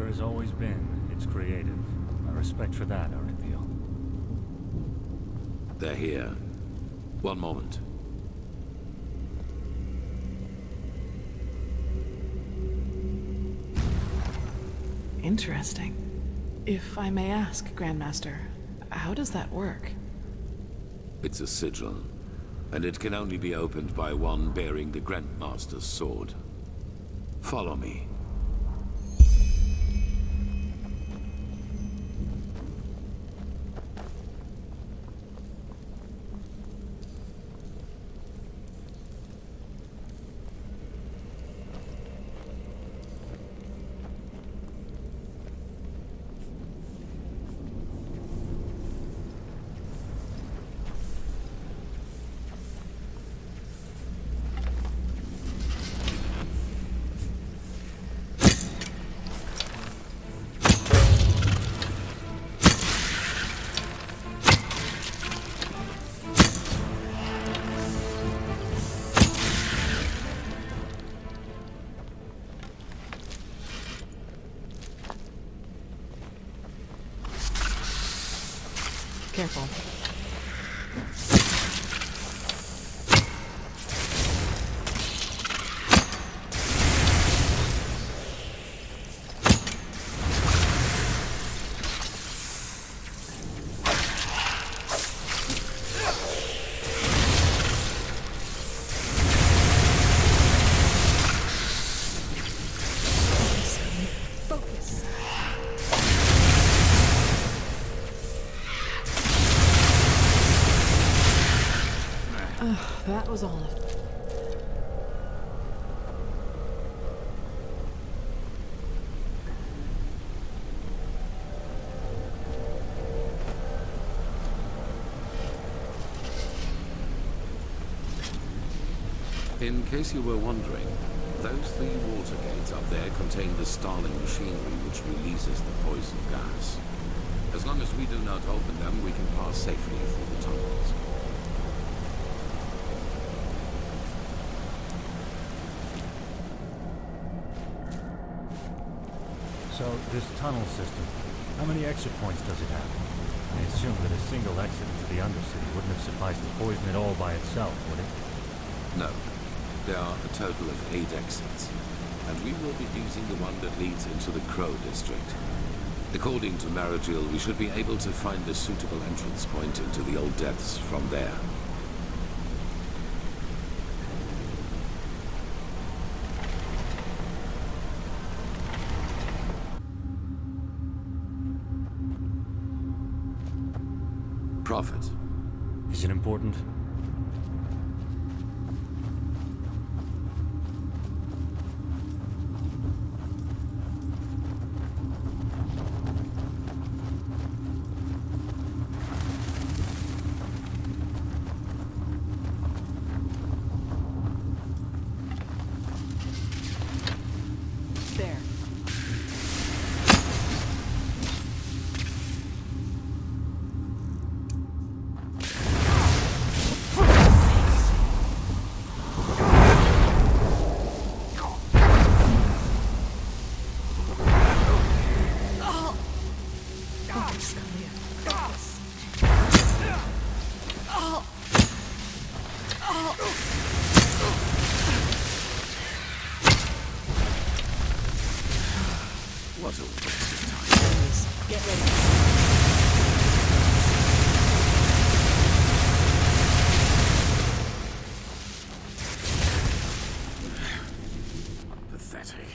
has always been. It's creative. My respect for that, Arthiel. They're here. One moment. Interesting. If I may ask, Grandmaster, how does that work? It's a sigil, and it can only be opened by one bearing the Grandmaster's sword. Follow me. Careful. That was all of it. In case you were wondering, those 3 water gates up there contain the Starling machinery which releases the poison gas. As long as we do not open them, we can pass safely through the tunnels. So, this tunnel system, how many exit points does it have? I assume that a single exit into the Undercity wouldn't have sufficed to poison it all by itself, would it? No. There are a total of 8 exits, and we will be using the one that leads into the Crow District. According to Maragil, we should be able to find a suitable entrance point into the old depths from there. Prophet. Is it important? What a waste of time. Get ready. Pathetic.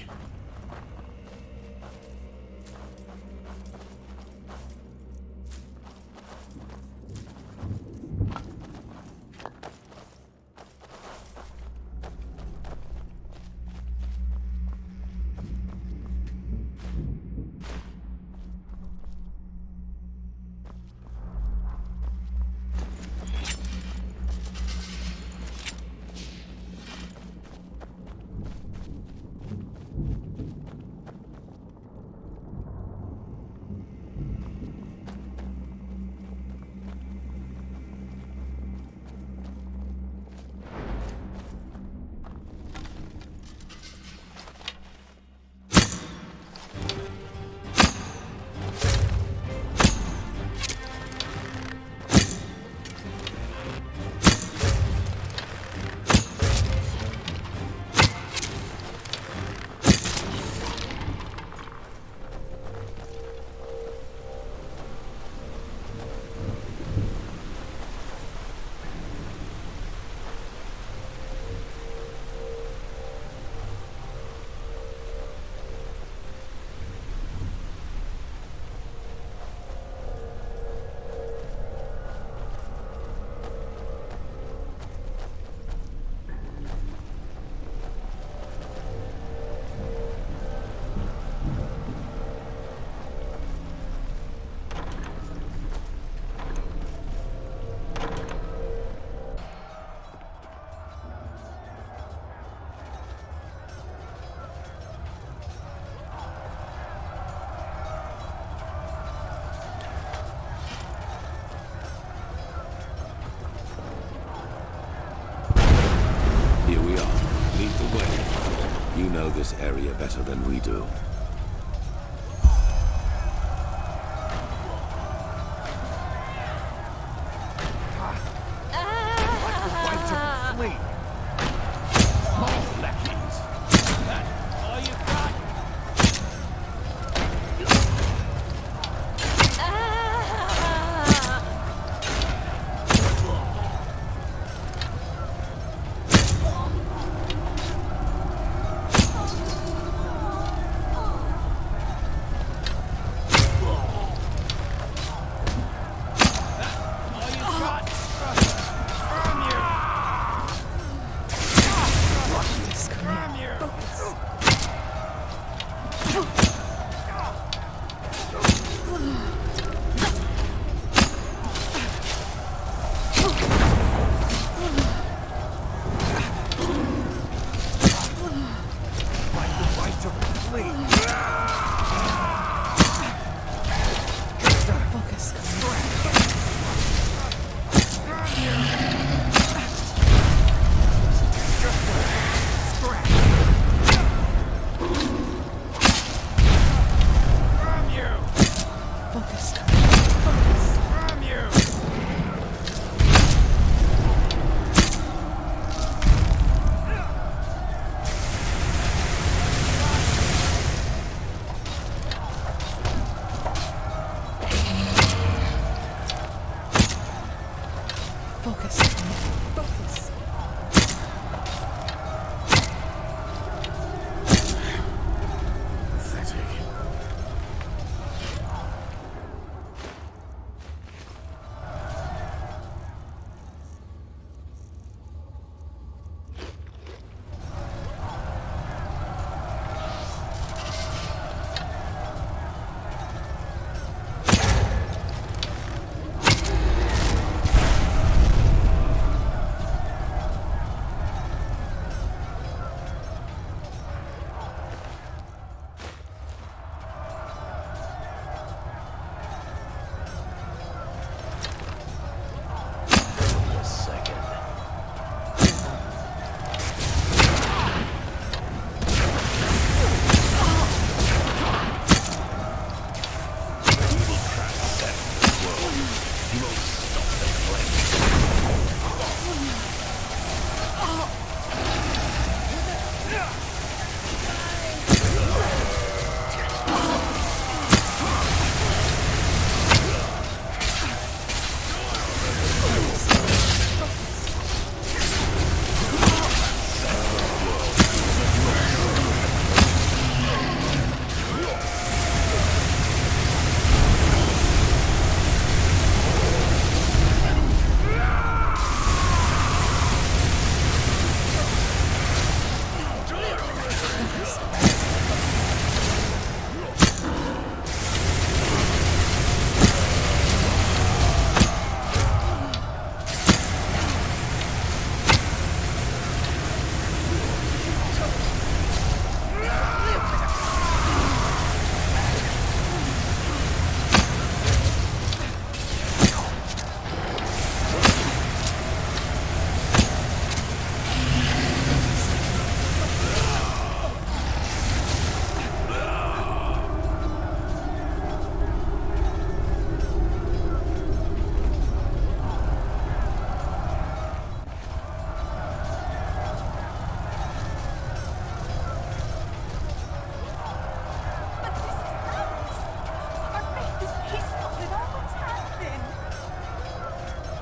this area better than we do.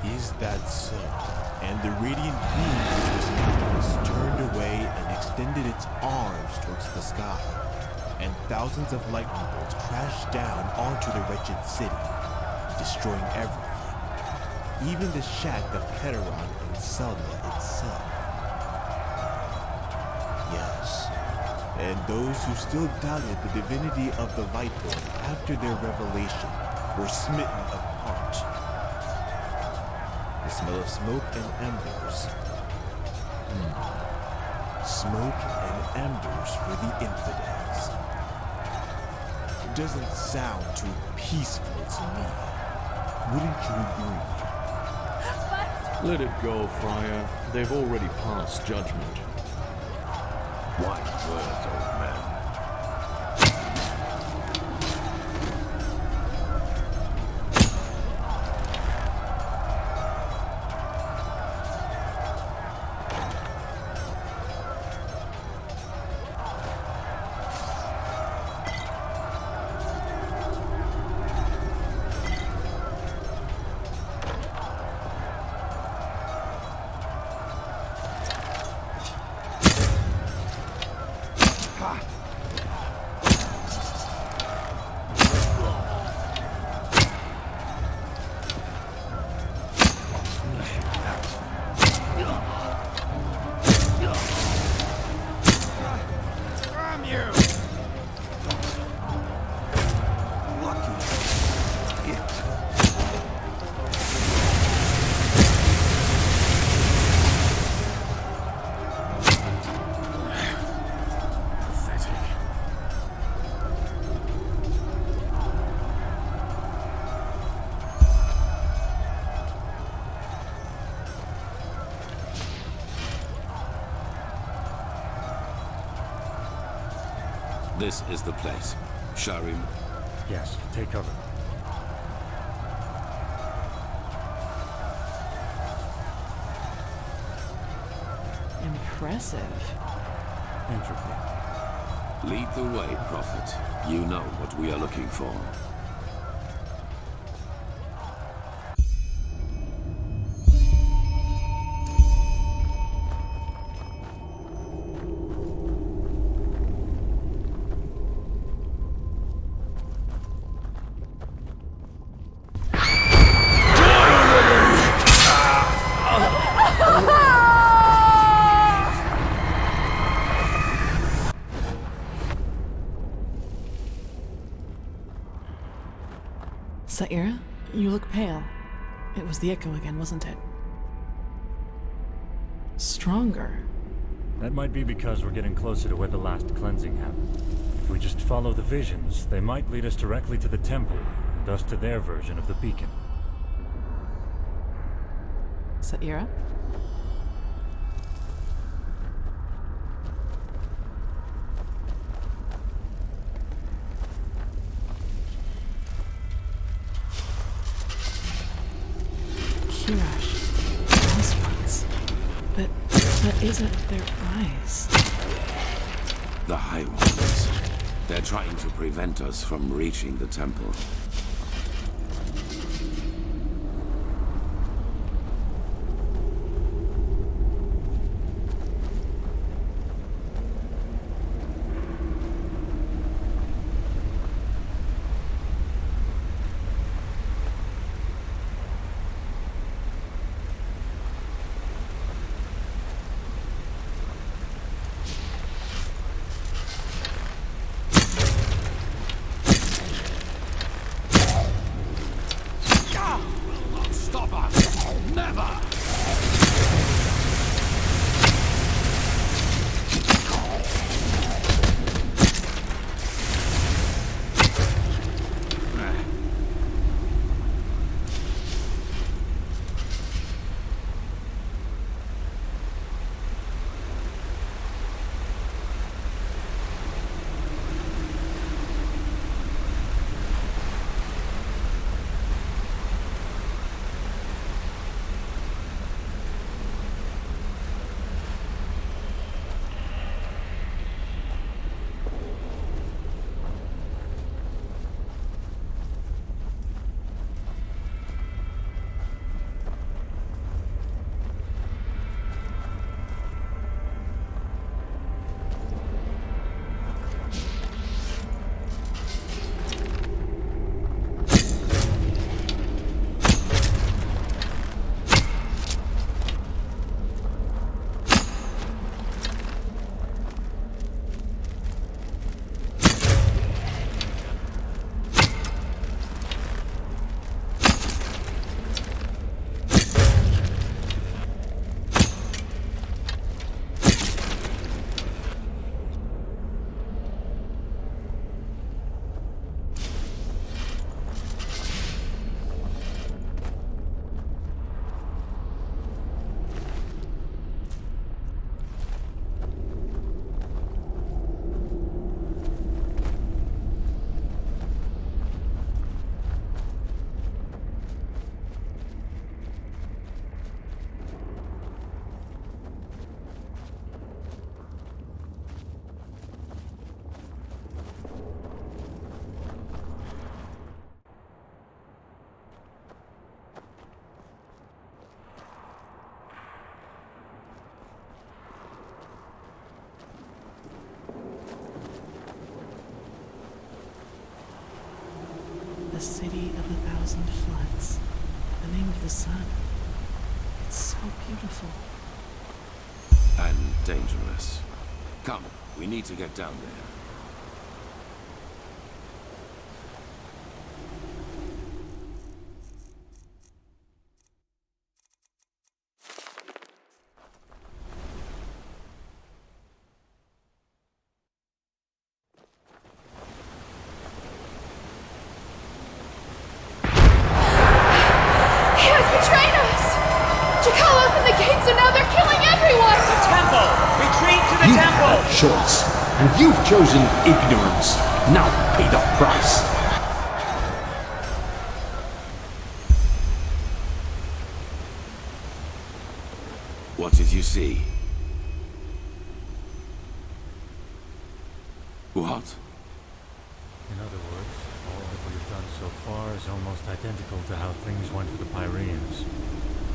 Is that so? And the radiant being which was Atlas turned away and extended its arms towards the sky, and thousands of lightning bolts crashed down onto the wretched city, destroying everything, even the shack of Keteron and Selma itself. Yes, and those who still doubted the divinity of the Lightborn after their revelation were smitten apart. The smell of smoke and embers. Smoke and embers for the infidels. It doesn't sound too peaceful to me. Wouldn't you agree? Let it go, Friar. They've already passed judgment. Wise words, old man. This is the place. Sharim. Yes, take cover. Impressive. Entropy. Lead the way, Prophet. You know what we are looking for. Saira, you look pale. It was the echo again, wasn't it? Stronger. That might be because we're getting closer to where the last cleansing happened. If we just follow the visions, they might lead us directly to the temple, and thus to their version of the beacon. Saira? But isn't their eyes? The High Ones. They're trying to prevent us from reaching the temple. the city of 1,000 floods. The name of the sun. It's so beautiful. And dangerous. Come, we need to get down there. Choice, and you've chosen ignorance. Now pay the price. What did you see? What? In other words, all that we've done so far is almost identical to how things went for the Pyreans.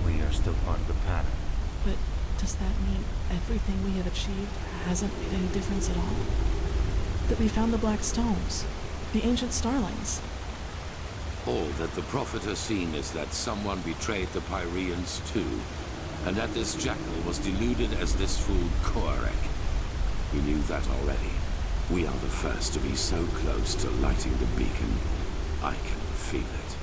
We are still part of the pattern. But does that mean everything we have achieved hasn't made any difference at all? That we found the black stones, the ancient starlings. All that the prophet has seen is that someone betrayed the Pyreans too, and that this jackal was deluded as this fool Koarek. We knew that already. We are the first to be so close to lighting the beacon. I can feel it.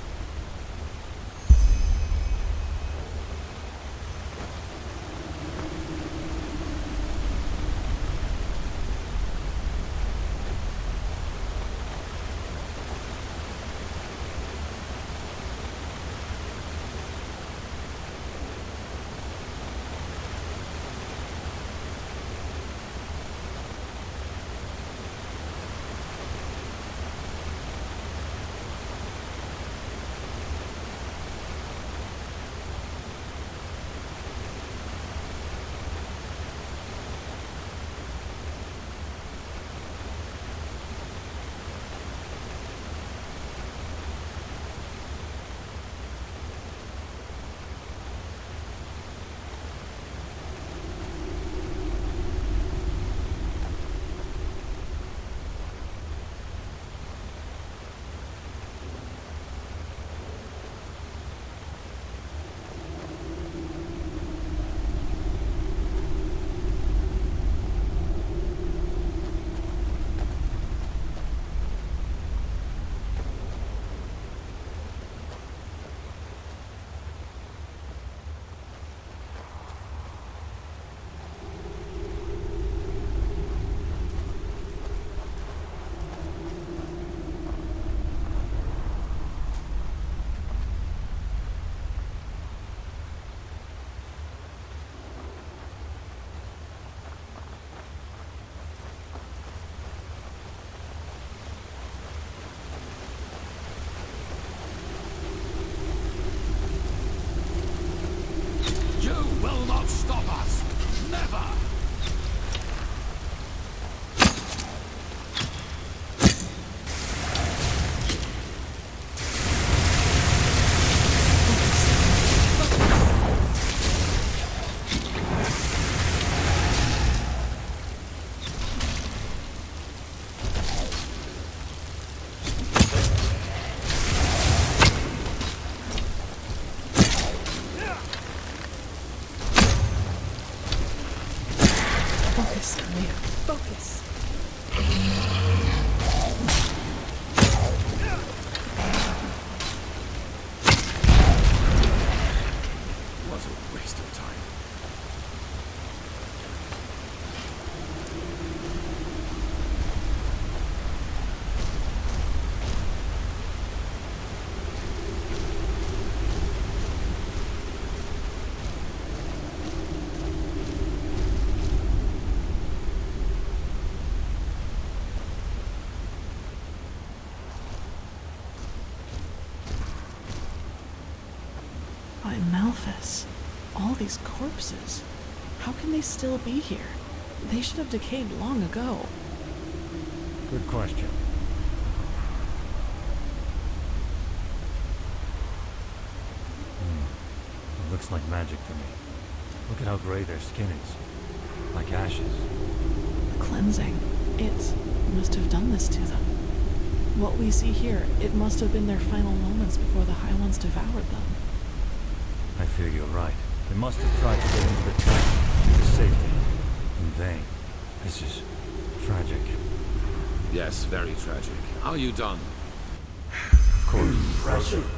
All these corpses. How can they still be here? They should have decayed long ago. Good question. It looks like magic to me. Look at how gray their skin is. Like ashes. The cleansing. It must have done this to them. What we see here, it must have been their final moments before the High Ones devoured them. I fear you're right. They must have tried to get into the tank, to safety. In vain. This is tragic. Yes, very tragic. Are you done? Of course. Impressive.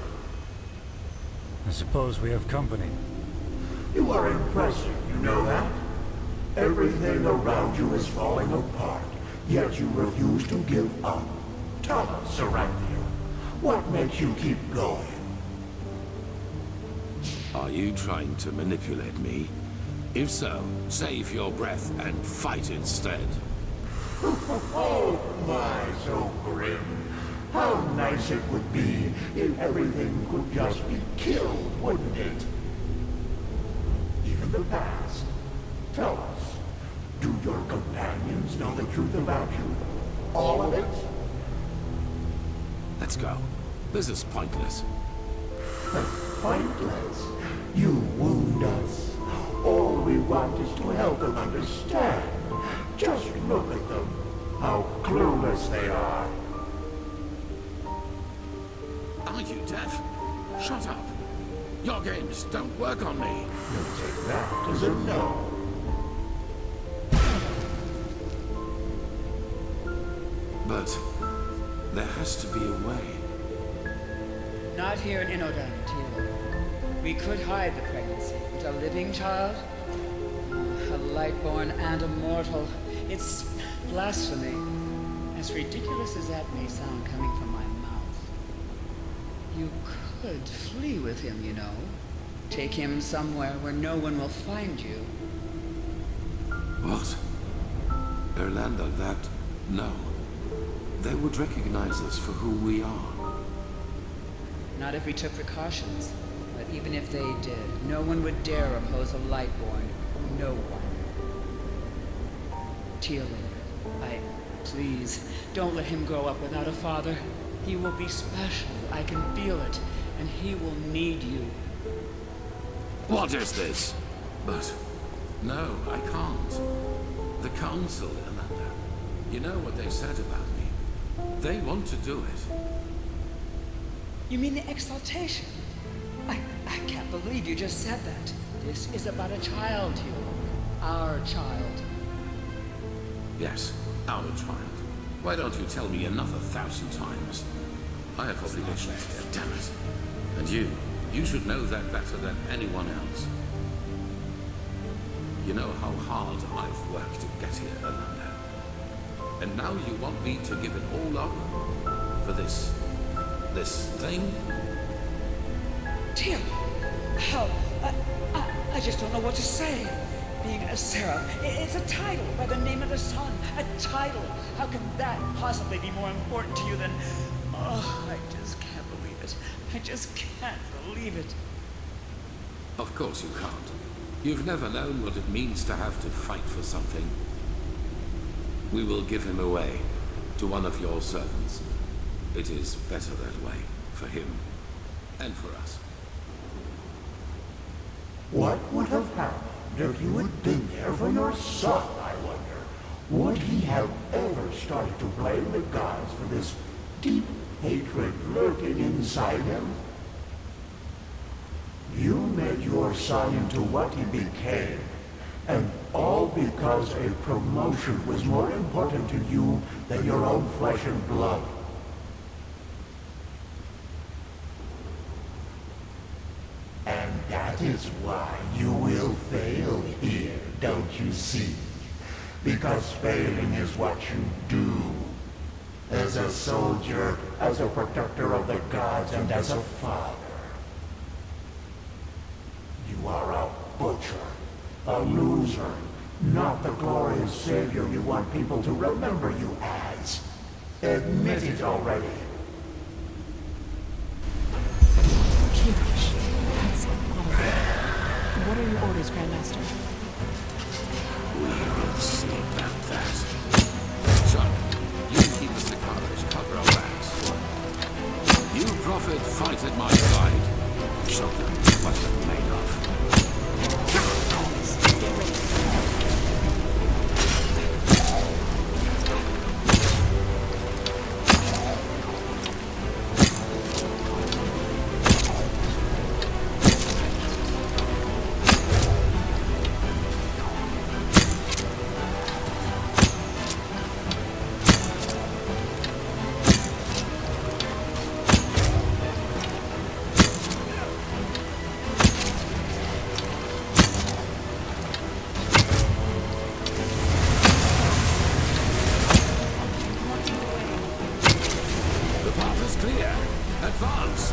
I suppose we have company. You are impressive, you know that? Everything around you is falling apart, yet you refuse to give up. Tell us, Saranthia, what makes you keep going? Are you trying to manipulate me? If so, save your breath and fight instead. Oh my, so grim. How nice it would be if everything could just be killed, wouldn't it? Even the past. Tell us, do your companions know the truth about you? All of it? Let's go. This is pointless. Pointless. You wound us. All we want is to help them understand. Just look at them. How clueless they are. Are you deaf? Shut up. Your games don't work on me. You'll take that as a no. But there has to be a way. Not here in Inodan, Tilo. We could hide the pregnancy, but a living child? A Lightborn and a mortal. It's blasphemy. As ridiculous as that may sound coming from my mouth. You could flee with him, you know. Take him somewhere where no one will find you. What? Erlander, that... No. They would recognize us for who we are. Not if we took precautions. But even if they did, no one would dare oppose a Lightborn. No one. Teal, please, don't let him grow up without a father. He will be special, I can feel it, and he will need you. What is this? But... No, I can't. The Council, Erlander. You know what they said about me. They want to do it. You mean the exaltation? I can't believe you just said that. This is about a child, Teal. Our child. Yes, our child. Why don't you tell me another 1,000 times? I have obligations here, damn it. And you should know that better than anyone else. You know how hard I've worked to get here, Erlander. And now you want me to give it all up? For this thing? Teal! Help! I just don't know what to say. Being a seraph, it's a title by the name of the sun. A title. How can that possibly be more important to you than... Oh, I just can't believe it. I just can't believe it. Of course you can't. You've never known what it means to have to fight for something. We will give him away to one of your servants. It is better that way, for him and for us. What would have happened if you had been there for your son, I wonder? Would he have ever started to blame the gods for this deep hatred lurking inside him? You made your son into what he became, and all because a promotion was more important to you than your own flesh and blood. And that is why you will fail here, don't you see? Because failing is what you do. As a soldier, as a protector of the gods, and as a father. You are a butcher, a loser, not the glorious savior you want people to remember you as. Admit it already. Gosh, that's a lot of it. What are your orders, Grandmaster? We will see about that. Chuck, you keep the Sicaros cover our backs. You, Prophet, fight at my side. Show them what you're made of. Get ready. is clear. Advance!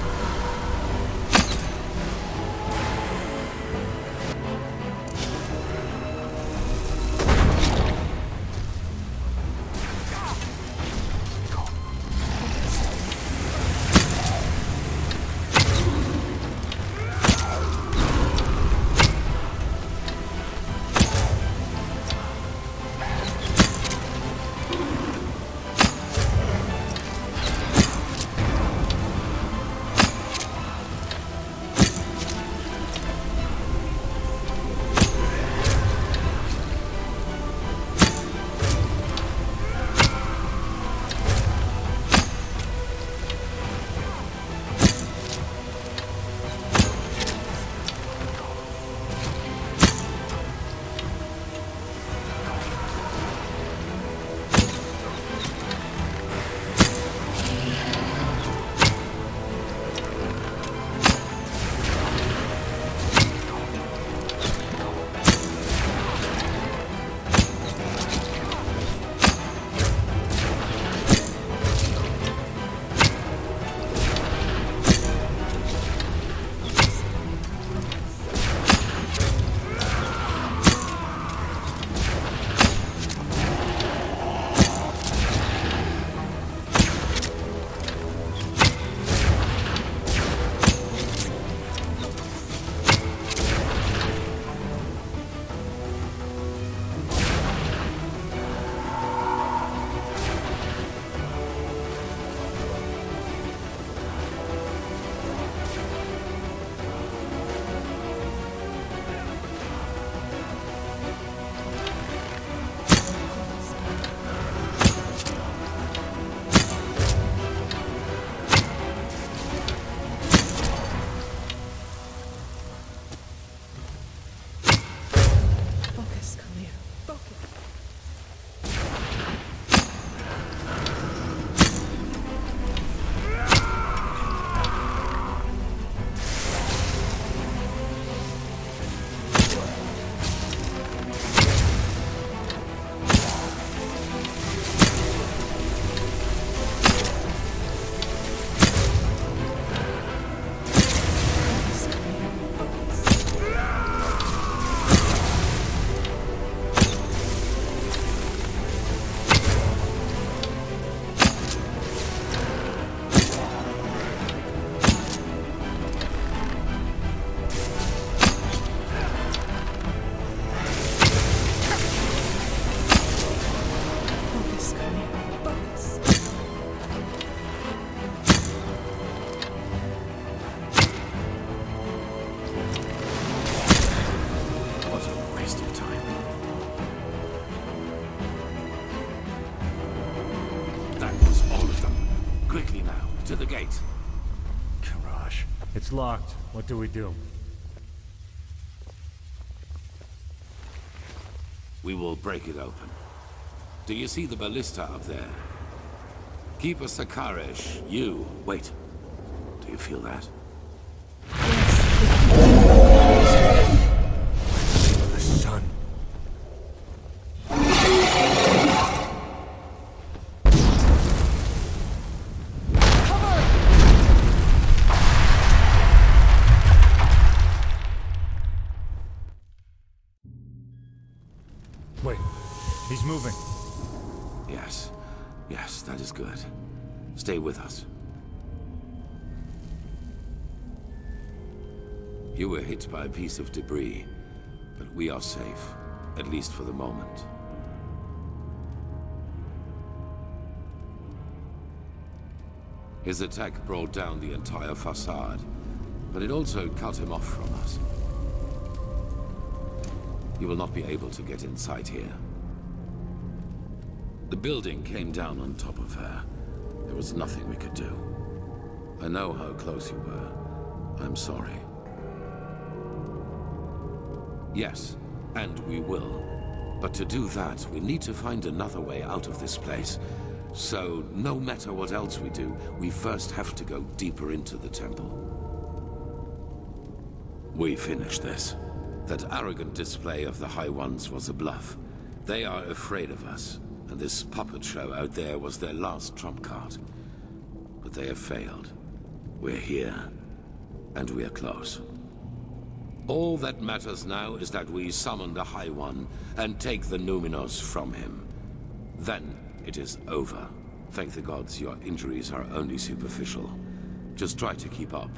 It's locked. What do we do? We will break it open. Do you see the ballista up there? Keep a Sakarish. You. Wait. Do you feel that? The sun. Wait. He's moving. Yes. Yes, that is good. Stay with us. You were hit by a piece of debris, but we are safe, at least for the moment. His attack brought down the entire facade, but it also cut him off from us. You will not be able to get inside here. The building came down on top of her. There was nothing we could do. I know how close you were. I'm sorry. Yes, and we will. But to do that, we need to find another way out of this place. So, no matter what else we do, we first have to go deeper into the temple. We finish this. That arrogant display of the High Ones was a bluff. They are afraid of us, and this puppet show out there was their last trump card. But but they have failed. We're here, and we're close. All that matters now is that we summon the High One and take the Numinos from him. Then it is over. Thank the gods your injuries are only superficial. Just try to keep up.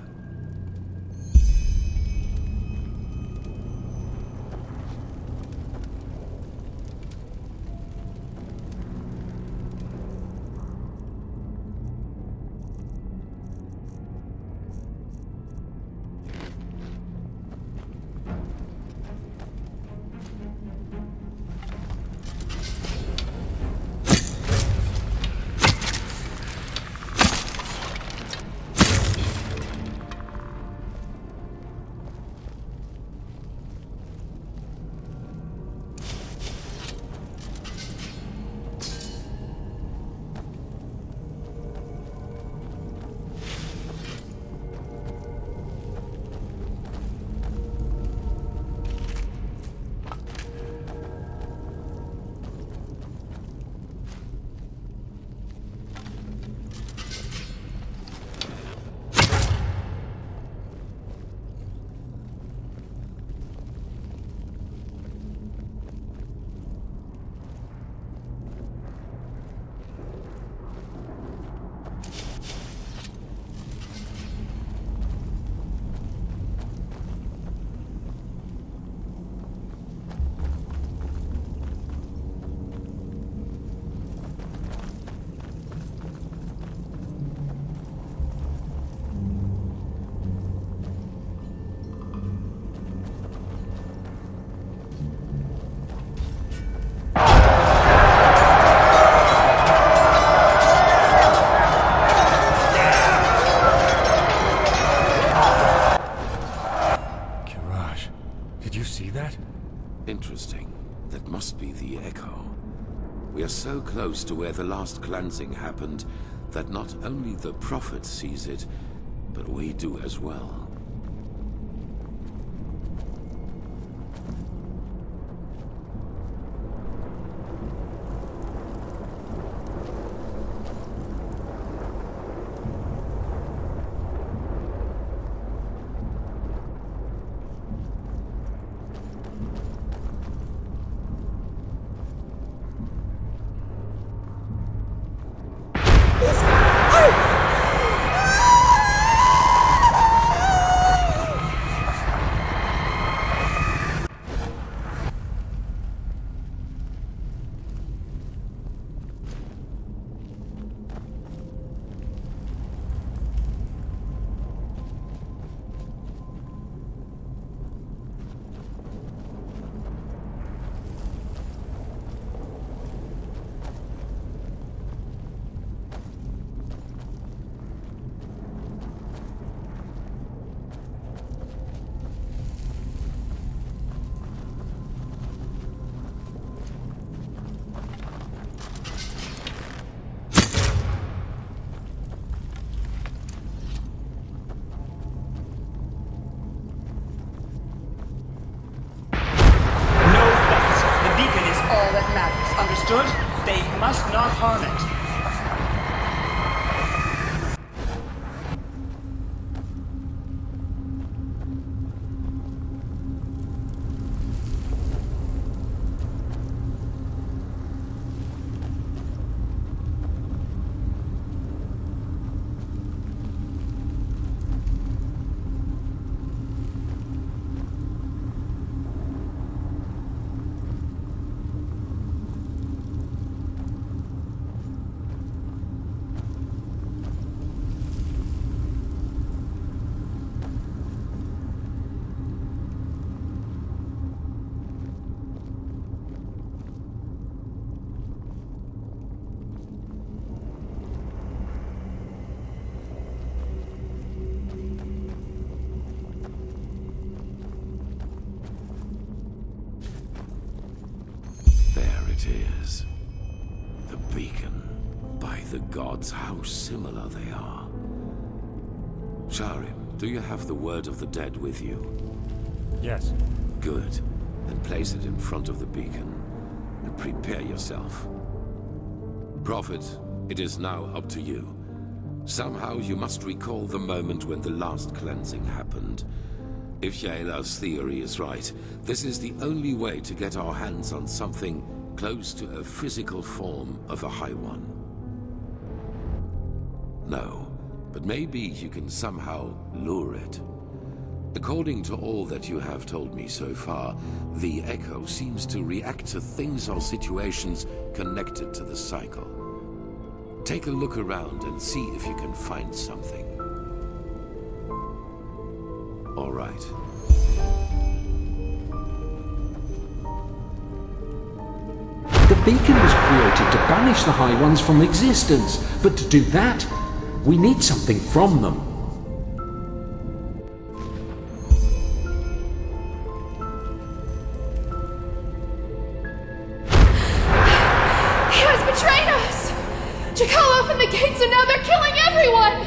Interesting. That must be the echo. We are so close to where the last cleansing happened that not only the Prophet sees it, but we do as well. Understood? They must not harm it. The gods, how similar they are. Sharim, do you have the word of the dead with you? Yes. Good. Then place it in front of the beacon and prepare yourself. Prophet, it is now up to you. Somehow you must recall the moment when the last cleansing happened. If Yaela's theory is right, this is the only way to get our hands on something close to a physical form of a High One. No, but maybe you can somehow lure it. According to all that you have told me so far, the Echo seems to react to things or situations connected to the cycle. Take a look around and see if you can find something. All right. The beacon was created to banish the High Ones from existence, but to do that, we need something from them. He has betrayed us! Jakal opened the gates and now they're killing everyone!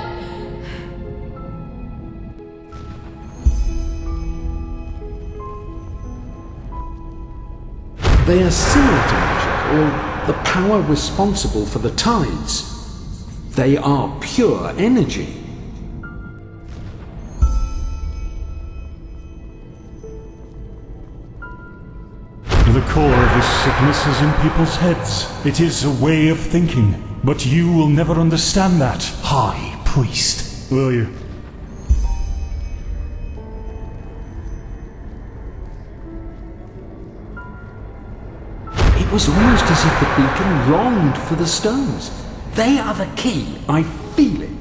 They are similar to magic, or the power responsible for the tides. They are pure energy. The core of this sickness is in people's heads. It is a way of thinking, but you will never understand that, High Priest, will you? It was almost as if the beacon longed for the stones. They are the key. I feel it.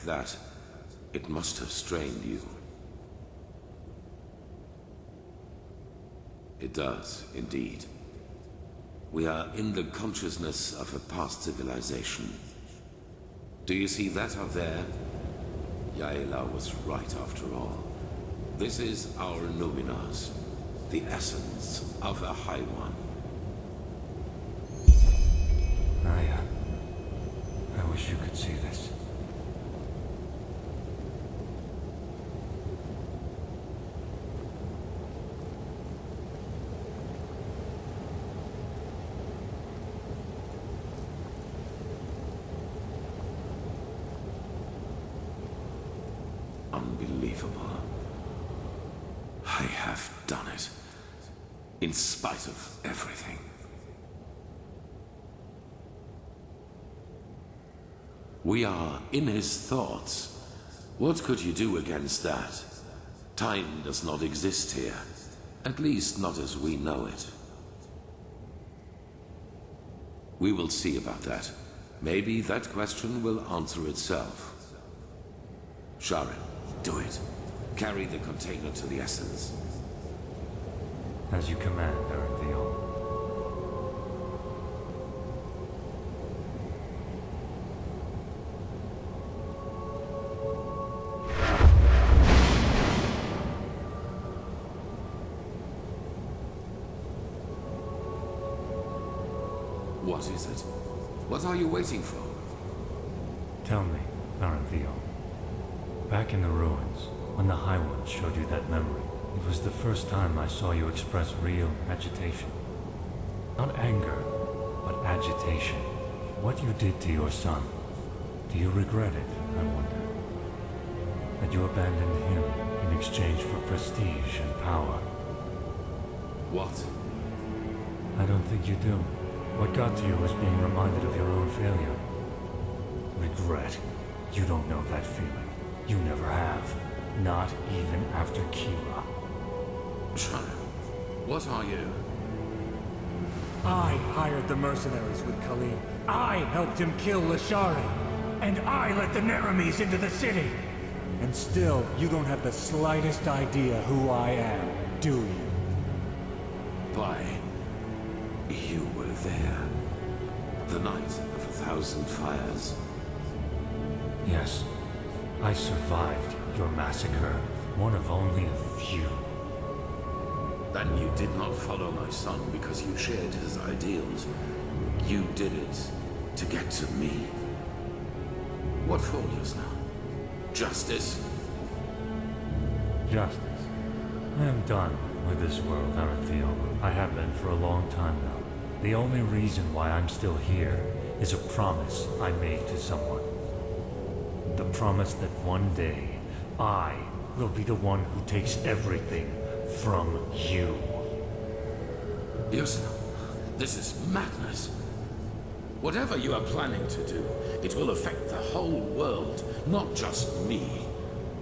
That, it must have strained you. It does, indeed. We are in the consciousness of a past civilization. Do you see that up there? Yaela was right after all. This is our Numinars, the essence of a High One. I wish you could see this. Unbelievable. I have done it. In spite of everything. We are in his thoughts. What could you do against that? Time does not exist here. At least not as we know it. We will see about that. Maybe that question will answer itself. Sharon, do it. Carry the container to the Essence. As you command, Erendiel. What is it? What are you waiting for? Tell me, Erendiel. Back in the ruins, when the High One showed you that memory, it was the first time I saw you express real agitation. Not anger, but agitation. What you did to your son, do you regret it, I wonder? That you abandoned him in exchange for prestige and power? What? I don't think you do. What got to you was being reminded of your own failure. Regret. You don't know that feeling. You never have. Not even after Kira. Child, what are you? I hired the mercenaries with Khalil. I helped him kill Lashari. And I let the Neramis into the city. And still, you don't have the slightest idea who I am, do you? Why, you were there. The night of 1,000 fires. Yes. I survived your massacre. One of only a few. Then you did not follow my son because you shared his ideals. You did it to get to me. What for just now? Justice? Justice. I am done with this world, Arathiel. I have been for a long time now. The only reason why I'm still here is a promise I made to someone. The promise that one day, I will be the one who takes everything from you. Yes, this is madness. Whatever you are planning to do, it will affect the whole world, not just me.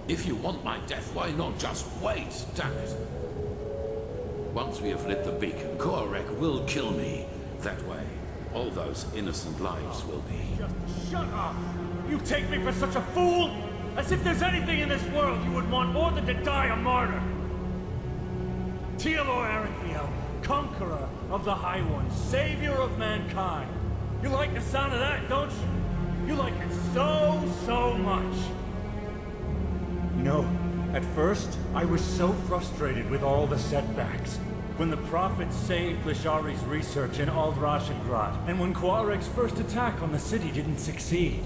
If you want my death, why not just wait, damn it? Once we have lit the beacon, Korek will kill me. That way, all those innocent lives will be... Just shut up! You take me for such a fool? As if there's anything in this world you would want more than to die a martyr! Tealor Arathiel, conqueror of the High Ones, savior of mankind. You like the sound of that, don't you? You like it so much. You know, at first, I was so frustrated with all the setbacks. When the Prophet saved Lashari's research in Aldrashengrad, and when Quarek's first attack on the city didn't succeed.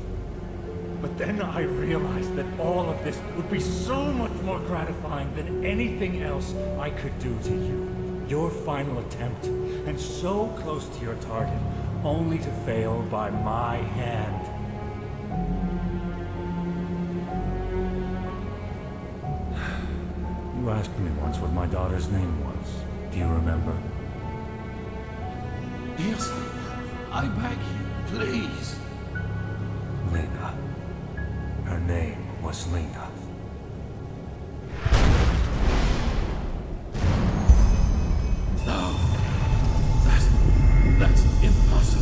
But then I realized that all of this would be so much more gratifying than anything else I could do to you. Your final attempt, and so close to your target, only to fail by my hand. You asked me once what my daughter's name was. Do you remember? Yes, I beg you, please. Lena. Her name was Lena. No. That's impossible.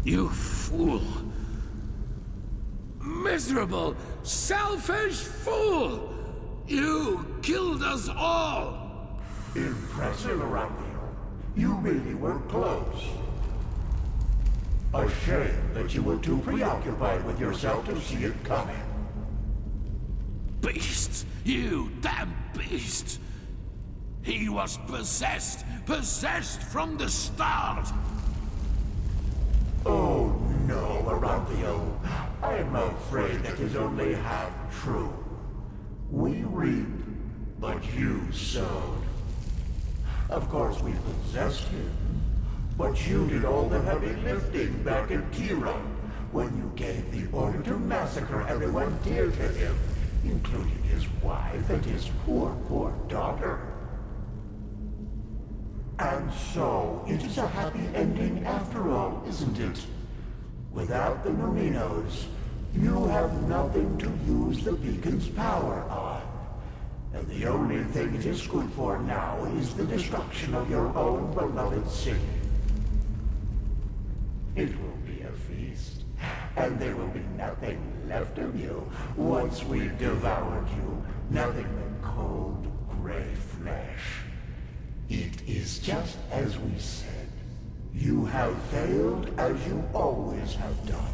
You fool. Miserable, selfish fool! You killed us all! Impressive, Arathiel. You really were close. A shame that you were too preoccupied with yourself to see it coming. Beasts! You damn beast! He was possessed! Possessed from the start! Oh no, Arathiel. I'm afraid that is only half true. We reap, but you sowed. Of course we possessed him, but you did all the heavy lifting back in Kira when you gave the order to massacre everyone dear to him, including his wife and his poor daughter. And so, it is a happy ending after all, isn't it? Without the Merinos, you have nothing to use the beacon's power on. And the only thing it is good for now is the destruction of your own beloved city. It will be a feast, and there will be nothing left of you once we've devoured you. Nothing but cold, gray flesh. It is just as we said. You have failed as you always have done.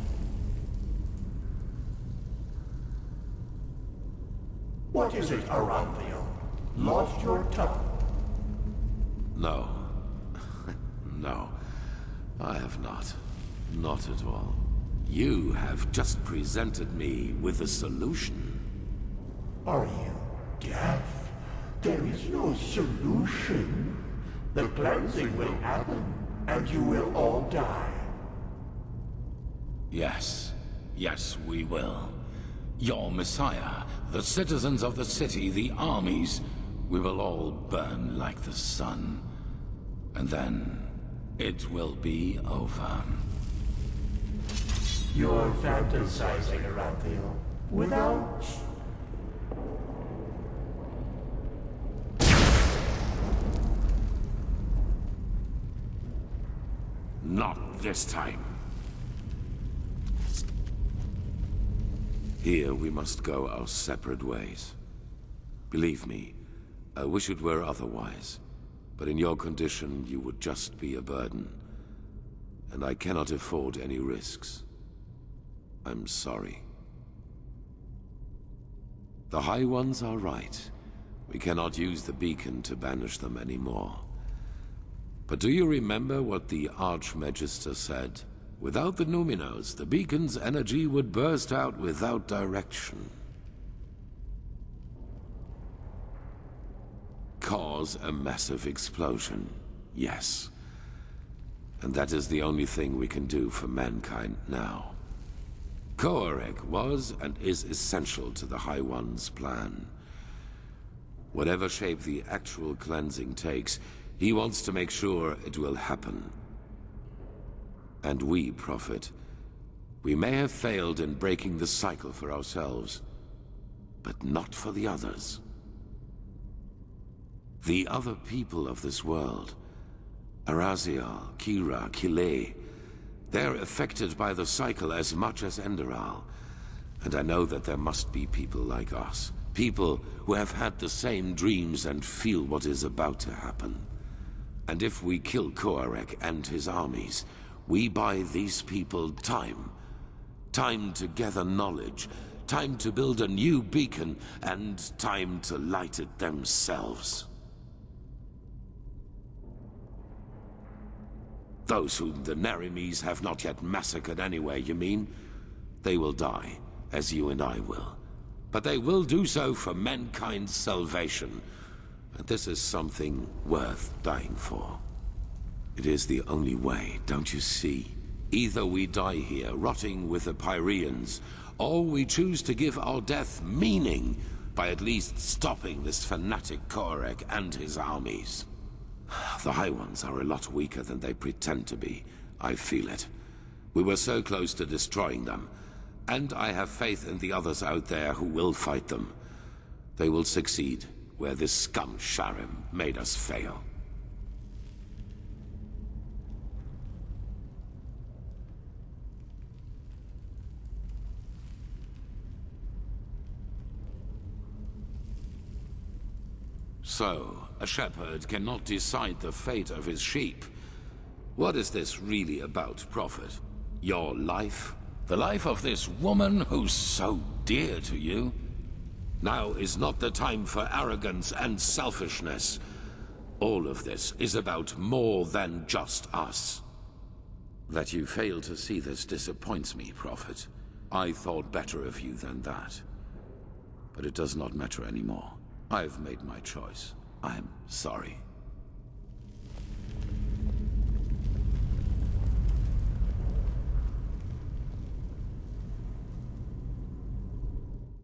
What is it, Arathiel? Lost your tongue? No. No. I have not. Not at all. You have just presented me with a solution. Are you deaf? There is no solution. The cleansing will happen, and you will all die. Yes. Yes, we will. Your Messiah, the citizens of the city, the armies, we will all burn like the sun. And then it will be over. You're fantasizing, Aranthio. Without... Not this time. Here we must go our separate ways. Believe me, I wish it were otherwise. But in your condition, you would just be a burden. And I cannot afford any risks. I'm sorry. The High Ones are right. We cannot use the beacon to banish them anymore. But do you remember what the Archmagister said? Without the Numinos, the beacon's energy would burst out without direction. Cause a massive explosion, yes. And that is the only thing we can do for mankind now. Koarek was and is essential to the High One's plan. Whatever shape the actual cleansing takes, he wants to make sure it will happen. And we, Prophet, we may have failed in breaking the cycle for ourselves, but not for the others. The other people of this world, Arazial, Kira, Kile, they're affected by the cycle as much as Enderal. And I know that there must be people like us, people who have had the same dreams and feel what is about to happen. And if we kill Koarek and his armies, we buy these people time. Time to gather knowledge, time to build a new beacon, and time to light it themselves. Those whom the Nerimes have not yet massacred anyway, you mean? They will die, as you and I will. But they will do so for mankind's salvation. And this is something worth dying for. It is the only way, don't you see? Either we die here, rotting with the Pyreans, or we choose to give our death meaning by at least stopping this fanatic Koarek and his armies. The High Ones are a lot weaker than they pretend to be. I feel it. We were so close to destroying them. And I have faith in the others out there who will fight them. They will succeed where this scum Sharim made us fail. So, a shepherd cannot decide the fate of his sheep. What is this really about, Prophet? Your life? The life of this woman who's so dear to you? Now is not the time for arrogance and selfishness. All of this is about more than just us. That you fail to see this disappoints me, Prophet. I thought better of you than that. But it does not matter anymore. I've made my choice. I'm sorry.